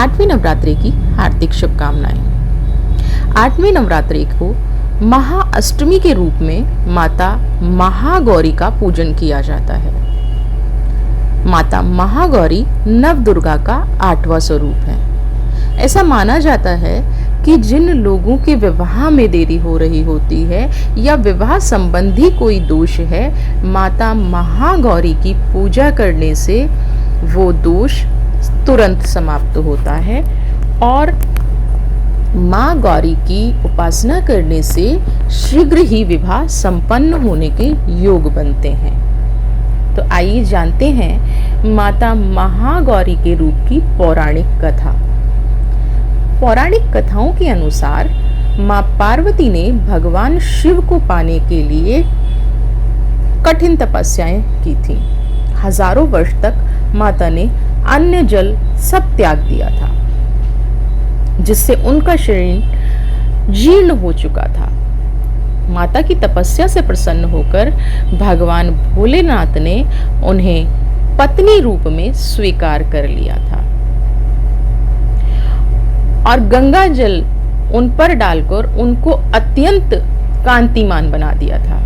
आठवीं नवरात्रि की हार्दिक शुभकामनाएं। आठवीं नवरात्रि को महाअष्टमी के रूप में माता महागौरी का पूजन किया जाता है। माता महागौरी नवदुर्गा का 8वां स्वरूप है। ऐसा माना जाता है कि जिन लोगों के विवाह में देरी हो रही होती है या विवाह संबंधी कोई दोष है, माता महागौरी की पूजा करने से वो दोष तुरंत समाप्त होता है और माँ गौरी की उपासना करने से शीघ्र ही विवाह संपन्न होने के योग बनते हैं। तो आइए जानते हैं माता महागौरी के रूप की पौराणिक कथा। पौराणिक कथाओं के अनुसार माँ पार्वती ने भगवान शिव को पाने के लिए कठिन तपस्याएं की थी। हजारों वर्ष तक माता ने अन्न जल सब त्याग दिया था, जिससे उनका शरीर जीर्ण हो चुका था। माता की तपस्या से प्रसन्न होकर भगवान भोलेनाथ ने उन्हें पत्नी रूप में स्वीकार कर लिया था और गंगा जल उन पर डालकर उनको अत्यंत कांतिमान बना दिया था।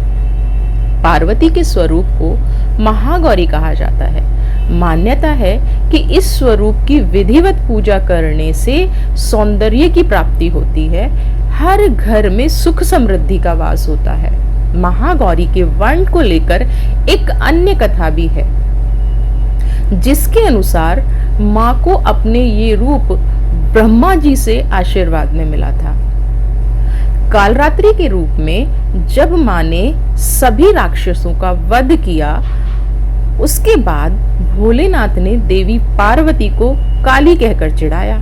पार्वती के स्वरूप को महागौरी कहा जाता है। मान्यता है कि इस स्वरूप की विधिवत पूजा करने से सौंदर्य की प्राप्ति होती है, हर घर में सुख समृद्धि का वास होता है। महागौरी के वर्ण को लेकर एक अन्य कथा भी है, जिसके अनुसार माँ को अपने ये रूप ब्रह्मा जी से आशीर्वाद में मिला था। कालरात्रि के रूप में जब माँ ने सभी राक्षसों का वध किया, उसके बाद भोलेनाथ ने देवी पार्वती को काली कहकर चिढ़ाया।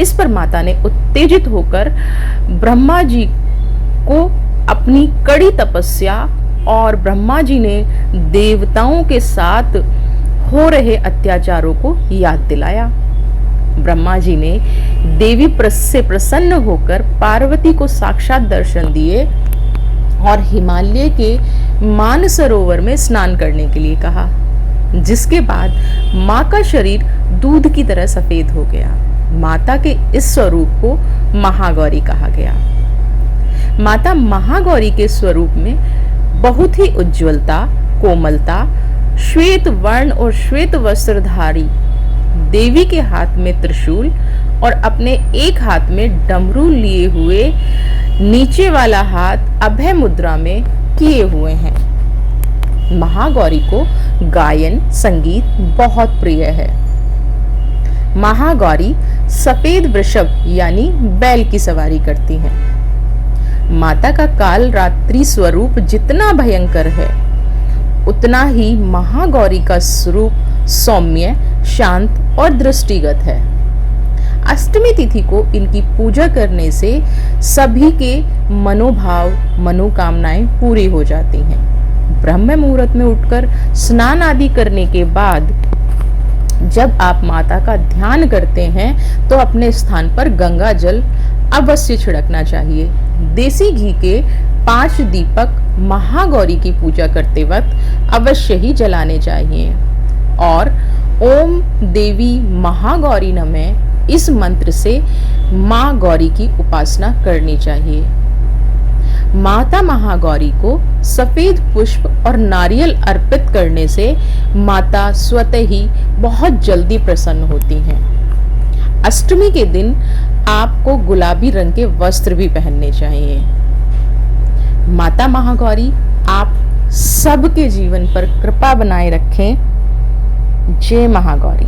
इस पर माता ने उत्तेजित होकर ब्रह्मा जी को अपनी कड़ी तपस्या और ब्रह्मा जी ने देवताओं के साथ हो रहे अत्याचारों को याद दिलाया। ब्रह्मा जी ने देवी से प्रसन्न होकर पार्वती को साक्षात दर्शन दिए और हिमालय के मानसरोवर में स्नान करने के लिए कहा, जिसके बाद माँ का शरीर दूध की तरह सफेद हो गया। माता के इस स्वरूप को महागौरी कहा गया। माता महागौरी के स्वरूप में बहुत ही उज्ज्वलता, कोमलता, श्वेत वर्ण और श्वेत वस्त्रधारी देवी के हाथ में त्रिशूल और अपने एक हाथ में डमरू लिए हुए नीचे वाला हाथ अभय मुद्रा में किए हुए हैं। महागौरी को गायन संगीत बहुत प्रिय है। महागौरी सफेद वृषभ यानी बैल की सवारी करती हैं। माता का काल रात्रि स्वरूप जितना भयंकर है, उतना ही महागौरी का स्वरूप सौम्य, शांत और दृष्टिगत है। अष्टमी तिथि को इनकी पूजा करने से सभी के मनोभाव, मनोकामनाएं पूरी हो जाती हैं। ब्रह्म मुहूर्त में उठकर स्नान आदि करने के बाद जब आप माता का ध्यान करते हैं तो अपने स्थान पर गंगा जल अवश्य छिड़कना चाहिए। देसी घी के 5 दीपक महागौरी की पूजा करते वक्त अवश्य ही जलाने चाहिए और ओम देवी महागौरी नमः इस मंत्र से माँ गौरी की उपासना करनी चाहिए। माता महागौरी को सफेद पुष्प और नारियल अर्पित करने से माता स्वतः ही बहुत जल्दी प्रसन्न होती हैं। अष्टमी के दिन आपको गुलाबी रंग के वस्त्र भी पहनने चाहिए। माता महागौरी आप सबके जीवन पर कृपा बनाए रखें। जय महागौरी।